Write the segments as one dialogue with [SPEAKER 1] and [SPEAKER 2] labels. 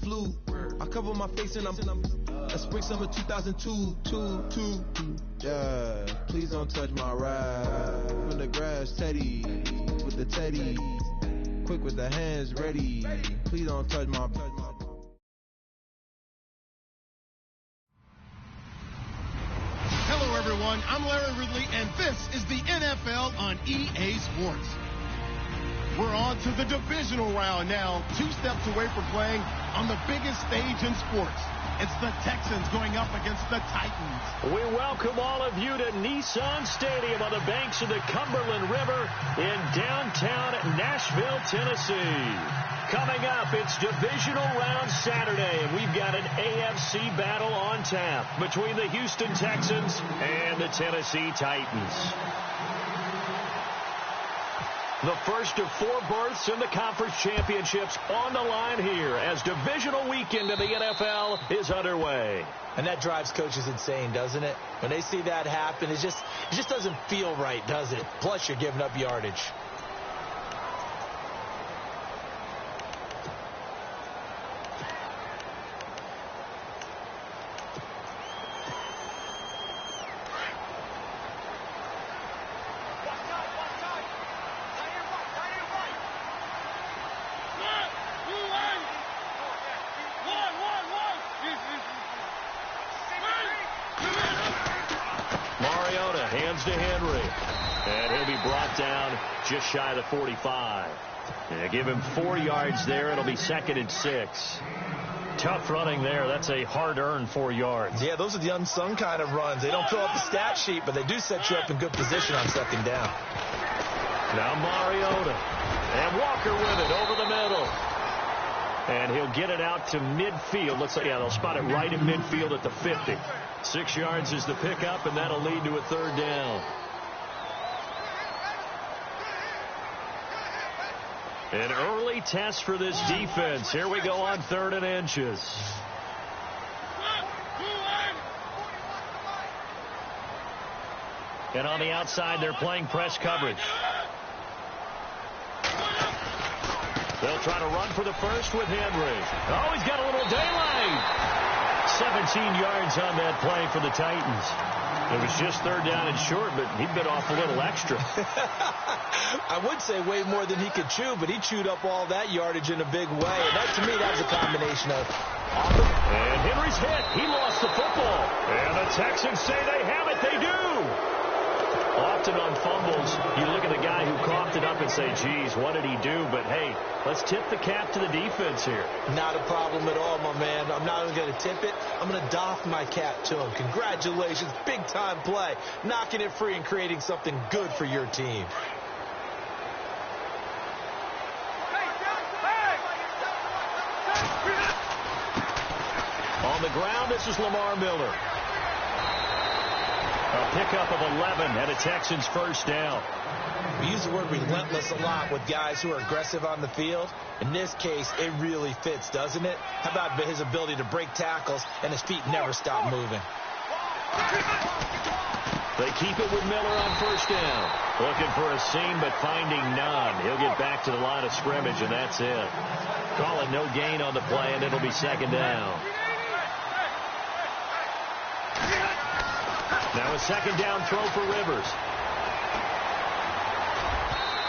[SPEAKER 1] flu. I cover my face and I'm a spring summer 2002. Yeah, please don't touch my ride. From the grass, Teddy, with the Teddy. Quick with the hands ready. Please don't touch my.
[SPEAKER 2] Hello, everyone. I'm Larry Ridley, and this is the NFL on EA Sports. We're on to the divisional round now, 2 steps away from playing on the biggest stage in sports. It's the Texans going up against the Titans.
[SPEAKER 3] We welcome all of you to Nissan Stadium on the banks of the Cumberland River in downtown Nashville, Tennessee. Coming up, it's divisional round Saturday, and we've got an AFC battle on tap between the Houston Texans and the Tennessee Titans. The first of 4 berths in the conference championships on the line here as divisional weekend in the NFL is underway.
[SPEAKER 4] And that drives coaches insane, doesn't it? When they see that happen, it just doesn't feel right, does it? Plus, you're giving up yardage.
[SPEAKER 3] Hands to Henry, and he'll be brought down just shy of the 45. Yeah, give him 4 yards there. It'll be 2nd and 6. Tough running there. That's a hard-earned 4 yards.
[SPEAKER 4] Yeah, those are the unsung kind of runs. They don't fill up the stat sheet, but they do set you up in good position on 2nd down.
[SPEAKER 3] Now Mariota, and Walker with it over the middle. And he'll get it out to midfield. Looks like, yeah, they'll spot it right in midfield at the 50. 6 yards is the pickup, and that'll lead to a 3rd down. An early test for this defense. Here we go on 3rd and inches. And on the outside, they're playing press coverage. They'll try to run for the first with Henry. Oh, he's got a little daylight. 17 yards on that play for the Titans. It was just 3rd down and short, but he bit off a little extra.
[SPEAKER 4] I would say way more than he could chew, but he chewed up all that yardage in a big way. And that, to me, that was a combination of...
[SPEAKER 3] And Henry's hit. He lost the football. And the Texans say they have it. They do. Often on fumbles, you look at the guy who coughed it up and say, geez, what did he do? But, hey, let's tip the cap to the defense here.
[SPEAKER 4] Not a problem at all, my man. I'm not even going to tip it. I'm going to doff my cap to him. Congratulations. Big-time play. Knocking it free and creating something good for your team.
[SPEAKER 3] On the ground, this is Lamar Miller. A pickup of 11 and a Texans 1st down.
[SPEAKER 4] We use the word relentless a lot with guys who are aggressive on the field. In this case, it really fits, doesn't it? How about his ability to break tackles and his feet never stop moving?
[SPEAKER 3] They keep it with Miller on 1st down. Looking for a seam, but finding none. He'll get back to the line of scrimmage, and that's it. Call it no gain on the play, and it'll be 2nd down. Now a 2nd down throw for Rivers.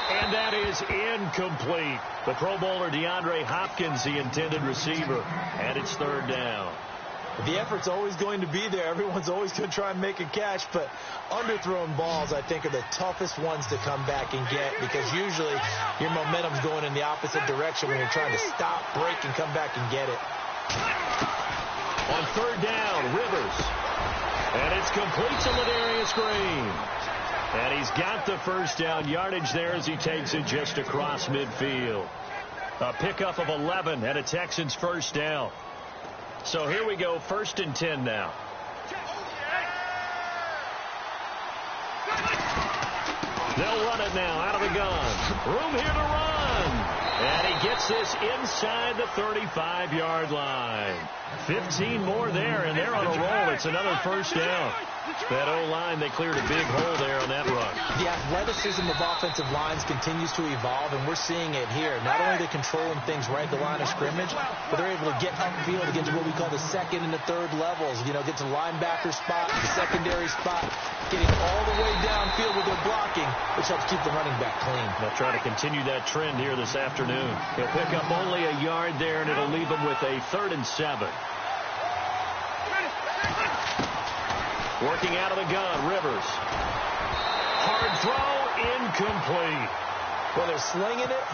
[SPEAKER 3] And that is incomplete. The Pro Bowler DeAndre Hopkins, the intended receiver. And it's 3rd down.
[SPEAKER 4] The effort's always going to be there. Everyone's always going to try and make a catch. But underthrown balls, I think, are the toughest ones to come back and get. Because usually your momentum's going in the opposite direction when you're trying to stop, break, and come back and get it.
[SPEAKER 3] On 3rd down, Rivers. And it's complete to Ladarius Green. And he's got the 1st down yardage there as he takes it just across midfield. A pickup of 11 and a Texans 1st down. So here we go, 1st and 10 now. They'll run it now out of the gun. Room here to run. And he gets this inside the 35-yard line. 15 more there, and they're on a roll. It's another first down. That O-line, they cleared a big hole there on that run.
[SPEAKER 4] The athleticism of offensive lines continues to evolve, and we're seeing it here. Not only are they controlling things right at the line of scrimmage, but they're able to get upfield to get to what we call the second and the third levels. You know, get to the linebacker spot, the secondary spot, getting all the way downfield with their blocking, which helps keep the running back clean.
[SPEAKER 3] They'll try to continue that trend here this afternoon. He'll pick up only a yard there, and it'll leave him with a 3rd and 7. Working out of the gun, Rivers. Hard throw, incomplete.
[SPEAKER 4] Well, they're slinging it,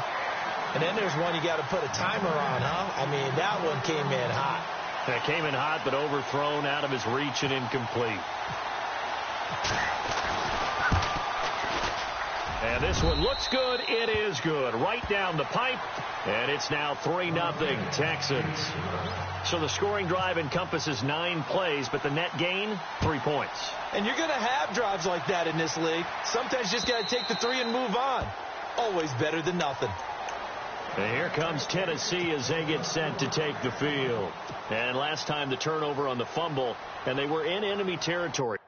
[SPEAKER 4] and then there's one you got to put a timer on, huh? I mean, that one came in hot.
[SPEAKER 3] It came in hot, but overthrown, out of his reach, and incomplete. And this one looks good. It is good. Right down the pipe, and it's now 3-0 Texans. So the scoring drive encompasses 9 plays, but the net gain, 3 points.
[SPEAKER 4] And you're going to have drives like that in this league. Sometimes you just got to take the 3 and move on. Always better than nothing.
[SPEAKER 3] And here comes Tennessee as they get set to take the field. And last time the turnover on the fumble, and they were in enemy territory.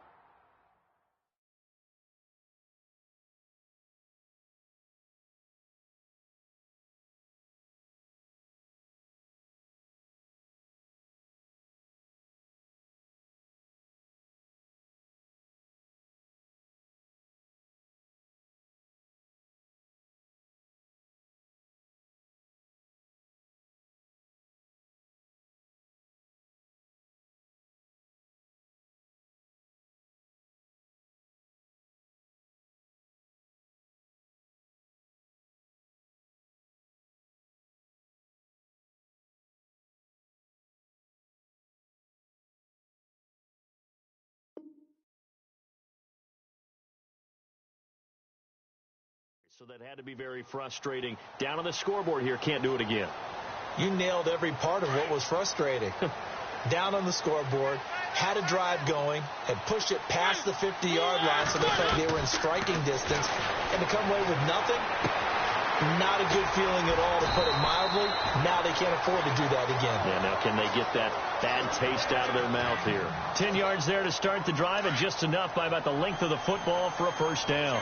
[SPEAKER 3] So that had to be very frustrating. Down on the scoreboard here, can't do it again.
[SPEAKER 4] You nailed every part of what was frustrating. Down on the scoreboard, had a drive going, had pushed it past the 50-yard line, so they felt they were in striking distance, and to come away with nothing, not a good feeling at all, to put it mildly. Now they can't afford to do that again.
[SPEAKER 3] Yeah, now can they get that bad taste out of their mouth here? 10 yards there to start the drive, and just enough by about the length of the football for a first down.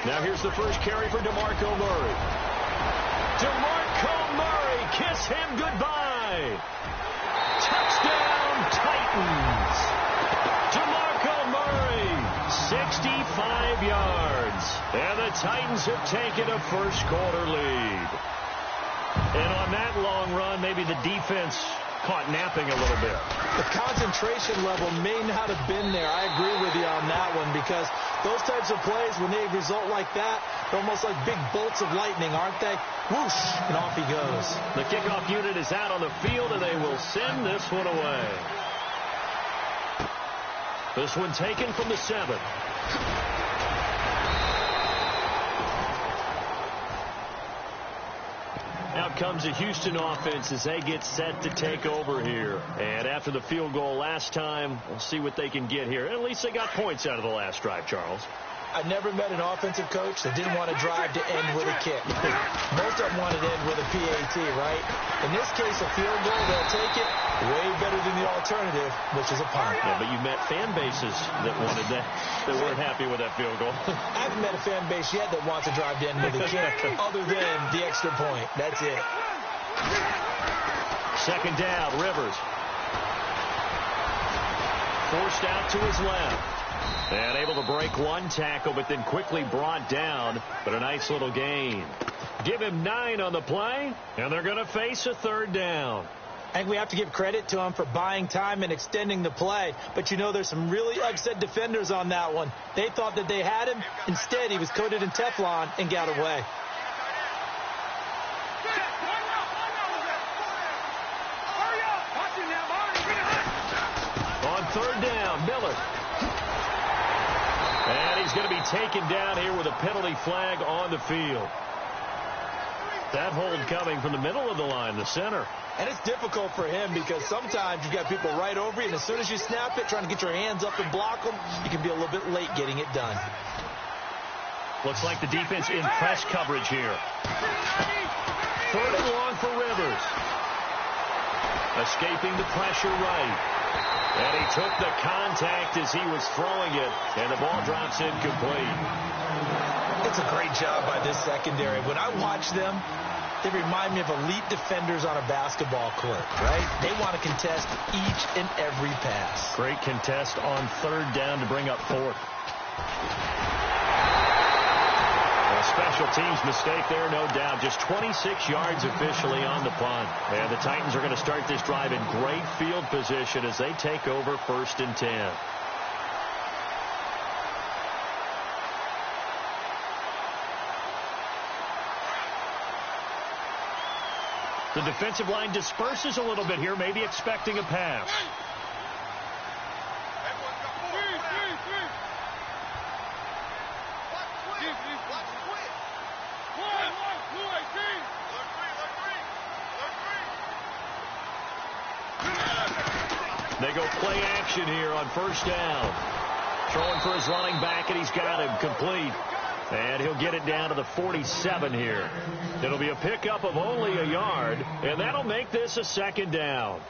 [SPEAKER 3] Now here's the first carry for DeMarco Murray. DeMarco Murray, kiss him goodbye. Touchdown, Titans. DeMarco Murray, 65 yards. And the Titans have taken a first-quarter lead. And on that long run, maybe the defense caught napping a little bit.
[SPEAKER 4] The concentration level may not have been there. I agree with you on that one, because those types of plays, when they result like that, they're almost like big bolts of lightning, aren't they? Whoosh, and off he goes.
[SPEAKER 3] The kickoff unit is out on the field, and they will send this one away. This one taken from the 7. Out comes the Houston offense as they get set to take over here. And after the field goal last time, we'll see what they can get here. At least they got points out of the last drive, Charles.
[SPEAKER 4] I've never met an offensive coach that didn't want to drive to end with a kick. Most of them wanted to end with a PAT, right? In this case, a field goal, they'll take it. Way better than the alternative, which is a punt.
[SPEAKER 3] Yeah, but you met fan bases that wanted that, that weren't happy with that field goal.
[SPEAKER 4] I haven't met a fan base yet that wants to drive to end with a kick, other than the extra point. That's it.
[SPEAKER 3] Second down, Rivers. Forced out to his left. And able to break one tackle, but then quickly brought down. But a nice little gain. Give him 9 on the play, and they're going to face a third down.
[SPEAKER 4] I think we have to give credit to him for buying time and extending the play. But, you know, there's some really upset defenders on that one. They thought that they had him. Instead, he was coated in Teflon and got away.
[SPEAKER 3] On third down, Miller. And he's going to be taken down here with a penalty flag on the field. That hold coming from the middle of the line, the center.
[SPEAKER 4] And it's difficult for him because sometimes you've got people right over you, and as soon as you snap it, trying to get your hands up and block them, you can be a little bit late getting it done.
[SPEAKER 3] Looks like the defense in press coverage here. 3rd and long for Rivers. Escaping the pressure right. And he took the contact as he was throwing it, and the ball drops incomplete.
[SPEAKER 4] It's a great job by this secondary. When I watch them, they remind me of elite defenders on a basketball court, right? They want to contest each and every pass.
[SPEAKER 3] Great contest on 3rd down to bring up 4th. A special teams mistake there, no doubt. Just 26 yards officially on the punt. And the Titans are going to start this drive in great field position as they take over 1st and 10. The defensive line disperses a little bit here, maybe expecting a pass. They go play action here on 1st down. Throwing for his running back, and he's got him complete. And he'll get it down to the 47 here. It'll be a pickup of only a yard, and that'll make this a 2nd down.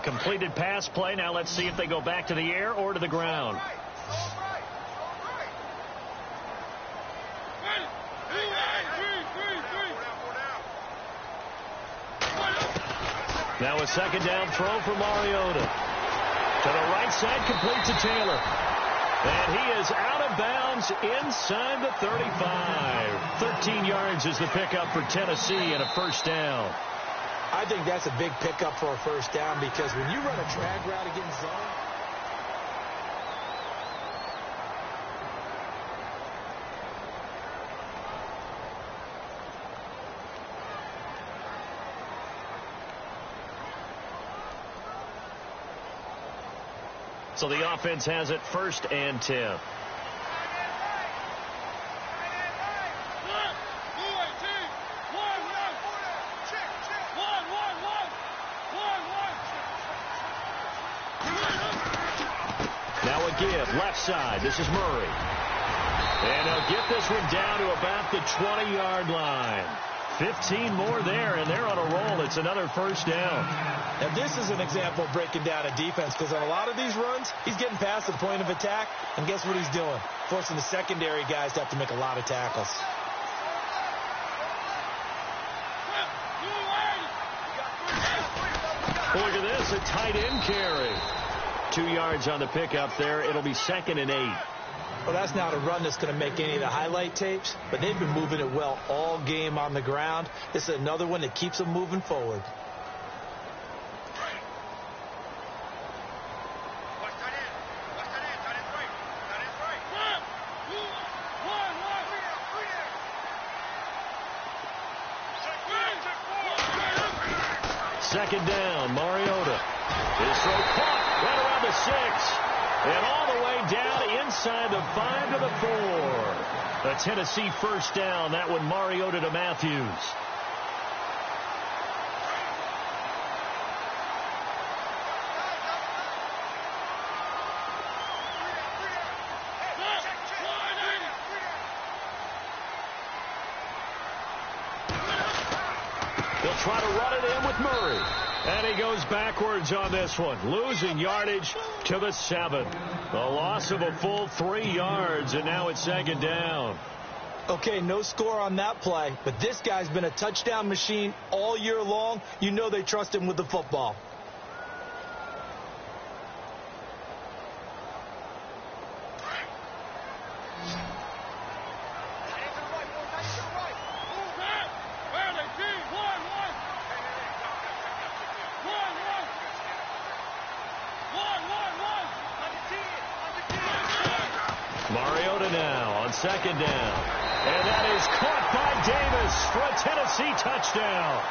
[SPEAKER 3] Completed pass play. Now let's see if they go back to the air or to the ground. Now a 2nd down throw for Mariota. To the right side, complete to Taylor. And he is out of bounds inside the 35. 13 yards is the pickup for Tennessee and a 1st down.
[SPEAKER 4] I think that's a big pickup for a 1st down because when you run a drag route against zone,
[SPEAKER 3] so the offense has it 1st and 10. Now a give, left side. This is Murray. And they'll get this one down to about the 20-yard line. 15 more there, and they're on a roll. It's another 1st down.
[SPEAKER 4] Now, this is an example of breaking down a defense because on a lot of these runs, he's getting past the point of attack, and guess what he's doing? Forcing the secondary guys to have to make a lot of tackles.
[SPEAKER 3] Look at this, a tight end carry. 2 yards on the pickup there. It'll be 2nd and 8.
[SPEAKER 4] Well, that's not a run that's going to make any of the highlight tapes, but they've been moving it well all game on the ground. This is another one that keeps them moving forward.
[SPEAKER 3] Second down, Mariota. His throw caught right around the 6. And all the way down inside the 5 to the 4. A Tennessee 1st down. That one Mariota to Matthews. They'll try to run it in with Murray. And he goes backwards on this one, losing yardage to the 7. The loss of a full 3 yards, and now it's 2nd down.
[SPEAKER 4] Okay, no score on that play, but this guy's been a touchdown machine all year long. You know they trust him with the football.
[SPEAKER 3] Mariota now on 2nd down. And that is caught by Davis for a Tennessee touchdown.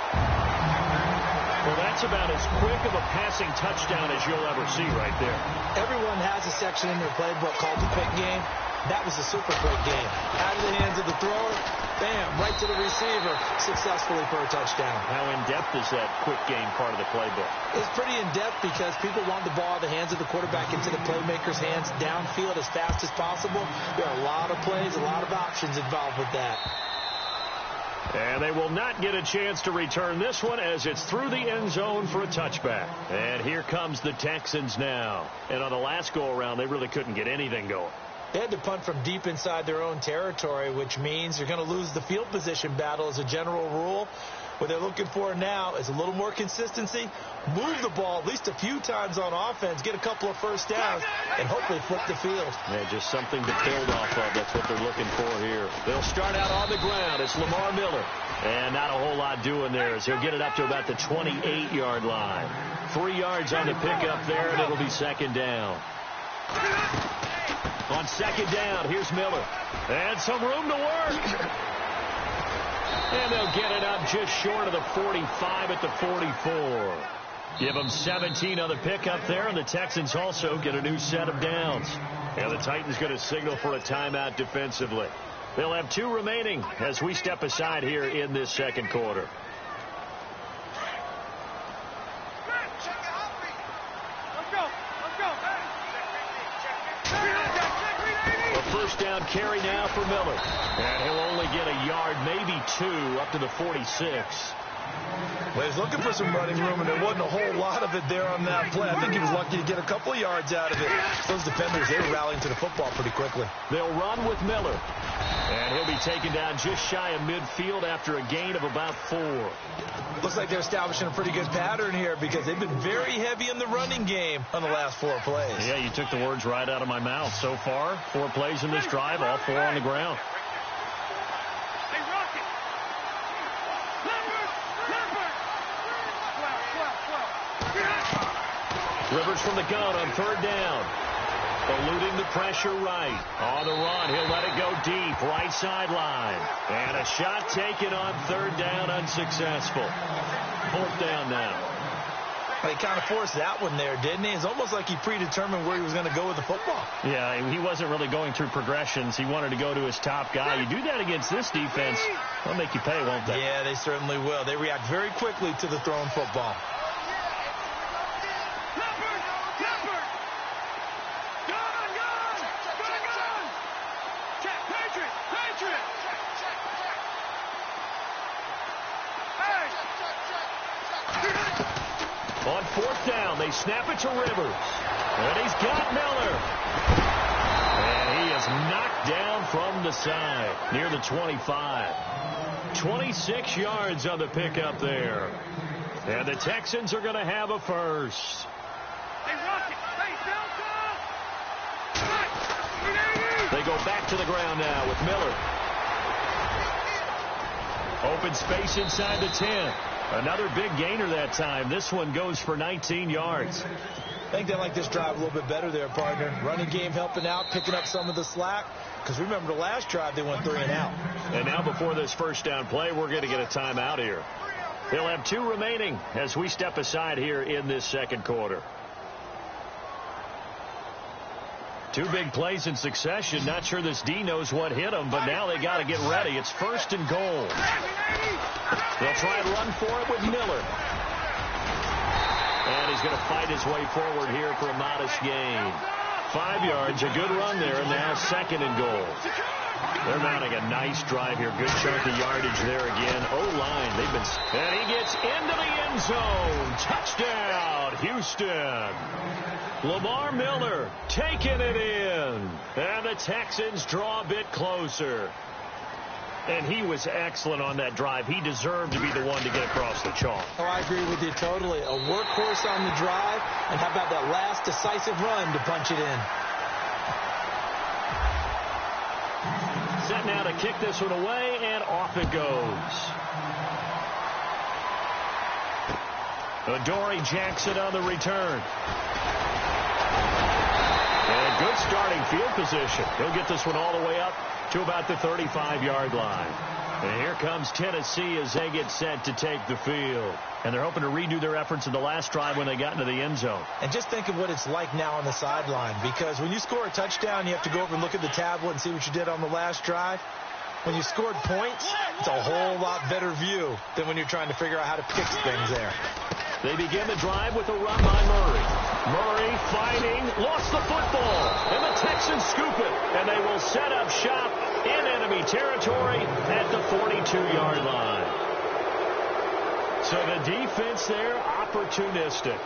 [SPEAKER 3] Well, that's about as quick of a passing touchdown as you'll ever see right there.
[SPEAKER 4] Everyone has a section in their playbook called the quick game. That was a super quick game. Out of the hands of the thrower, bam, right to the receiver, successfully for a touchdown.
[SPEAKER 3] How in-depth is that quick game part of the playbook?
[SPEAKER 4] It's pretty in-depth because people want the ball out of the hands of the quarterback into the playmaker's hands downfield as fast as possible. There are a lot of plays, a lot of options involved with that.
[SPEAKER 3] And they will not get a chance to return this one as it's through the end zone for a touchback. And here comes the Texans now. And on the last go-around, they really couldn't get anything going.
[SPEAKER 4] They had to punt from deep inside their own territory, which means you're going to lose the field position battle as a general rule. What they're looking for now is a little more consistency, move the ball at least a few times on offense, get a couple of first downs, and hopefully flip the field.
[SPEAKER 3] Yeah, just something to build off of. That's what they're looking for here. They'll start out on the ground. It's Lamar Miller. And not a whole lot doing there as he'll get it up to about the 28-yard line. 3 yards on the pickup there, and it'll be second down. On second down, here's Miller. And some room to work. And they'll get it up just short of the 45 at the 44. Give them 17 on the pickup there, and the Texans also get a new set of downs. And the Titans going to signal for a timeout defensively. They'll have 2 remaining as we step aside here in this second quarter. First down carry now for Miller. And he'll only get a yard, maybe 2, up to the 46.
[SPEAKER 4] Well, he's looking for some running room, and there wasn't a whole lot of it there on that play. I think he was lucky to get a couple of yards out of it. Those defenders, they were rallying to the football pretty quickly.
[SPEAKER 3] They'll run with Miller. And he'll be taken down just shy of midfield after a gain of about 4.
[SPEAKER 4] Looks like they're establishing a pretty good pattern here because they've been very heavy in the running game on the last 4 plays.
[SPEAKER 3] Yeah, you took the words right out of my mouth. So far, 4 plays in this drive, all 4 on the ground. Rivers from the gun on third down. Eluding the pressure right. On the run, he'll let it go deep. Right sideline. And a shot taken on third down, unsuccessful. 4th down now.
[SPEAKER 4] He kind of forced that one there, didn't he? It's almost like he predetermined where he was going to go with the football.
[SPEAKER 3] Yeah, he wasn't really going through progressions. He wanted to go to his top guy. You do that against this defense, they'll make you pay, won't they?
[SPEAKER 4] Yeah, they certainly will. They react very quickly to the thrown football.
[SPEAKER 3] On 4th down, they snap it to Rivers. And he's got Miller. And he is knocked down from the side near the 25. 26 yards on the pickup there. And the Texans are going to have a first. They go back to the ground now with Miller. Open space inside the 10. Another big gainer that time. This one goes for 19 yards.
[SPEAKER 4] I think they like this drive a little bit better there, partner. Running game helping out, picking up some of the slack. Because remember, the last drive, they went 3 and out.
[SPEAKER 3] And now before this first down play, we're going to get a timeout here. They'll have 2 remaining as we step aside here in this second quarter. 2 big plays in succession. Not sure this D knows what hit them, but now they got to get ready. It's 1st and goal. They'll try and run for it with Miller. And he's going to fight his way forward here for a modest gain. 5 yards, a good run there, and now 2nd and goal. They're mounting a nice drive here. Good chunk of yardage there again. O-line, they've been... And he gets into the end zone. Touchdown, Houston. Lamar Miller taking it in. And the Texans draw a bit closer. And he was excellent on that drive. He deserved to be the one to get across the chalk.
[SPEAKER 4] Oh, I agree with you totally. A workhorse on the drive. And how about that last decisive run to punch it in?
[SPEAKER 3] Set now to kick this one away, and off it goes. Adoree Jackson on the return. And a good starting field position. He'll get this one all the way up to about the 35-yard line. And here comes Tennessee as they get set to take the field. And they're hoping to redo their efforts in the last drive when they got into the end zone.
[SPEAKER 4] And just think of what it's like now on the sideline, because when you score a touchdown, you have to go over and look at the tablet and see what you did on the last drive. When you scored points, it's a whole lot better view than when you're trying to figure out how to fix things there.
[SPEAKER 3] They begin the drive with a run by Murray. Murray fighting, lost the football, and the Texans scoop it, and they will set up shop in enemy territory at the 42-yard line. So the defense there, opportunistic.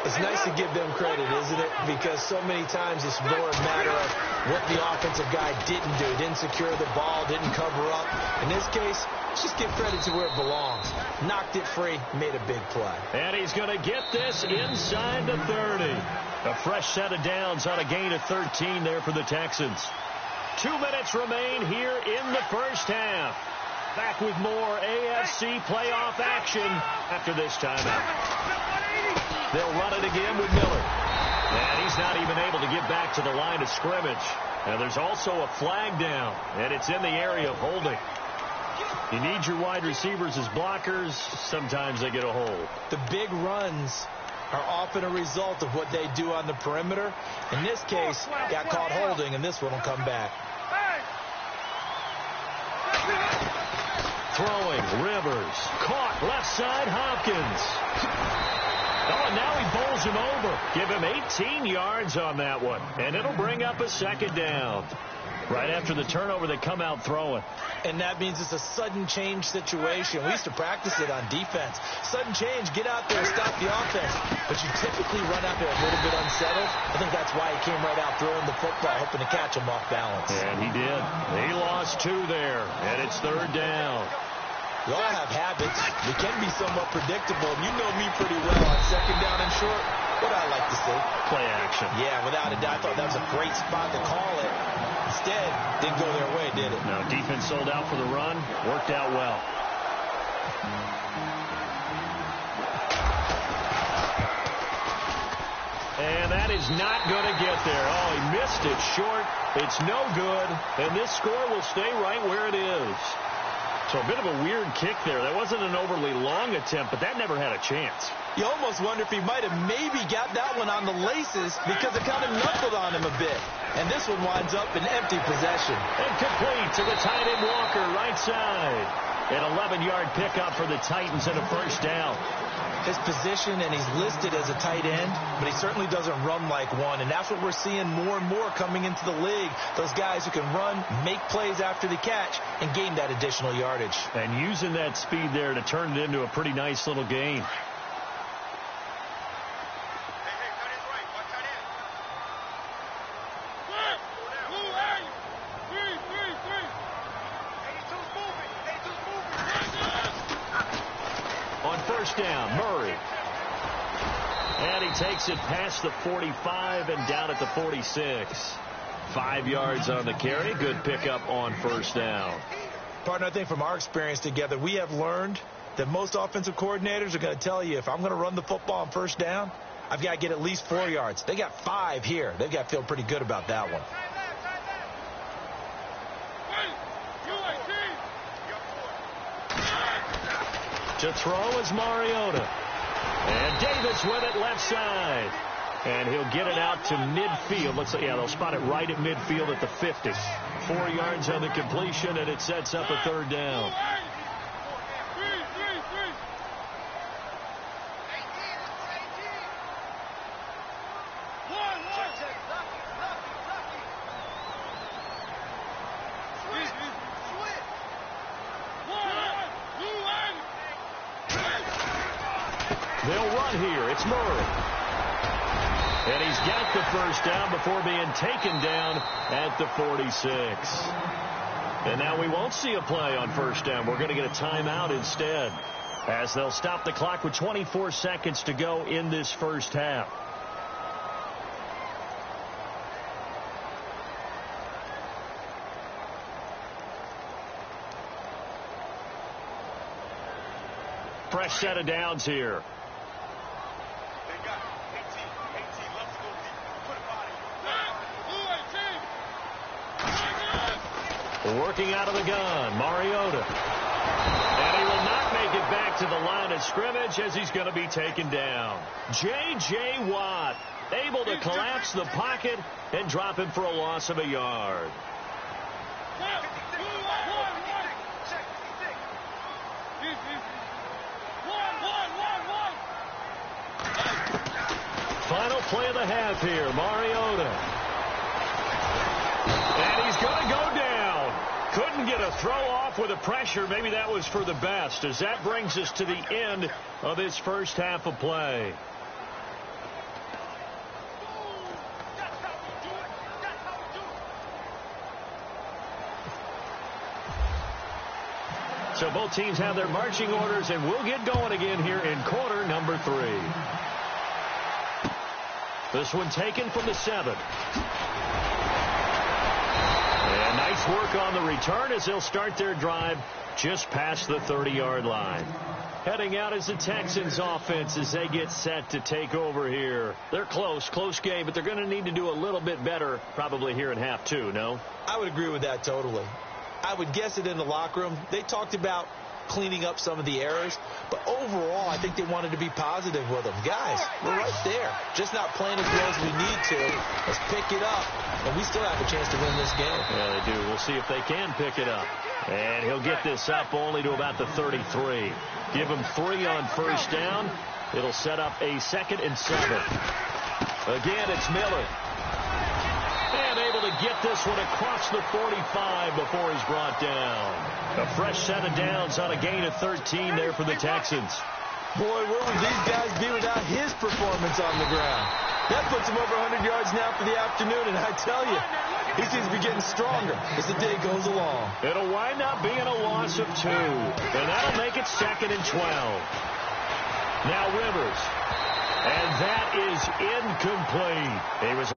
[SPEAKER 4] It's nice to give them credit, isn't it? Because so many times it's more a matter of what the offensive guy didn't do. Didn't secure the ball, didn't cover up. In this case, let's just give credit to where it belongs. Knocked it free, made a big play.
[SPEAKER 3] And he's going to get this inside the 30. A fresh set of downs on a gain of 13 there for the Texans. 2 minutes remain here in the first half. Back with more AFC playoff action after this timeout. They'll run it again with Miller. And he's not even able to get back to the line of scrimmage. And there's also a flag down, and it's in the area of holding. You need your wide receivers as blockers. Sometimes they get a hold.
[SPEAKER 4] The big runs are often a result of what they do on the perimeter. In this case, got caught holding, and this one will come back.
[SPEAKER 3] Throwing, Rivers. Caught, left side, Hopkins. Oh, and now he bowls him over. Give him 18 yards on that one. And it'll bring up a second down. Right after the turnover, they come out throwing.
[SPEAKER 4] And that means it's a sudden change situation. We used to practice it on defense. Sudden change, get out there, stop the offense. But you typically run out there a little bit unsettled. I think that's why he came right out throwing the football, hoping to catch him off balance.
[SPEAKER 3] And he did. He lost 2 there, and it's third down.
[SPEAKER 4] We all have habits. We can be somewhat predictable. And you know me pretty well on second down and short. What I like to see.
[SPEAKER 3] Play action.
[SPEAKER 4] Yeah, without a doubt. I thought that was a great spot to call it. Instead, didn't go their way, did it?
[SPEAKER 3] No, defense sold out for the run. Worked out well. And that is not going to get there. Oh, he missed it short. It's no good. And this score will stay right where it is. So a bit of a weird kick there. That wasn't an overly long attempt, but that never had a chance.
[SPEAKER 4] You almost wonder if he might have maybe got that one on the laces because it kind of knuckled on him a bit. And this one winds up in empty possession.
[SPEAKER 3] And complete to the tight end Walker, right side. An 11-yard pickup for the Titans and a first down.
[SPEAKER 4] His position, and he's listed as a tight end, but he certainly doesn't run like one. And that's what we're seeing more and more coming into the league. Those guys who can run, make plays after the catch, and gain that additional yardage.
[SPEAKER 3] And using that speed there to turn it into a pretty nice little gain. Down, Murray. And he takes it past the 45 and down at the 46. 5 yards on the carry. Good pickup on first down.
[SPEAKER 4] Partner, I think from our experience together, we have learned that most offensive coordinators are going to tell you, if I'm going to run the football on first down, I've got to get at least 4 yards. They got 5 here. They've got to feel pretty good about that one.
[SPEAKER 3] To throw is Mariota. And Davis with it left side. And he'll get it out to midfield. Looks like, yeah, they'll spot it right at midfield at the 50. 4 yards on the completion, and it sets up a third down. They'll run here. It's Murray. And he's got the first down before being taken down at the 46. And now we won't see a play on first down. We're going to get a timeout instead, as they'll stop the clock with 24 seconds to go in this first half. Fresh set of downs here. Working out of the gun, Mariota. of scrimmage as he's going to be taken down. J.J. Watt able to collapse the pocket and drop him for a loss of a yard. Final play of the half here, Mariota. And he's going to go down. Couldn't get a throw off with the pressure. Maybe that was for the best, as that brings us to the end of his first half of play. So both teams have their marching orders, and we'll get going again here in quarter number 3. This one taken from the 7. And nice work on the return as they'll start their drive just past the 30-yard line. Heading out is the Texans offense as they get set to take over here. They're close game, but they're going to need to do a little bit better probably here in half 2, no?
[SPEAKER 4] I would agree with that totally. I would guess it in the locker room. They talked about cleaning up some of the errors, but overall, I think they wanted to be positive with them. Guys, we're right there. Just not playing as well as we need to. Let's pick it up, and we still have a chance to win this game.
[SPEAKER 3] Yeah, they do. We'll see if they can pick it up. And he'll get this up only to about the 33. Give him 3 on first down. It'll set up a 2nd and 7. Again, it's Miller. And able to get this one across the 45 before he's brought down. A fresh set of downs on a gain of 13 there for the Texans.
[SPEAKER 4] Boy, where would these guys be without his performance on the ground? That puts him over 100 yards now for the afternoon, and I tell you, he seems to be getting stronger as the day goes along.
[SPEAKER 3] It'll wind up being a loss of 2, and that'll make it 2nd and 12. Now Rivers. And that is incomplete. He was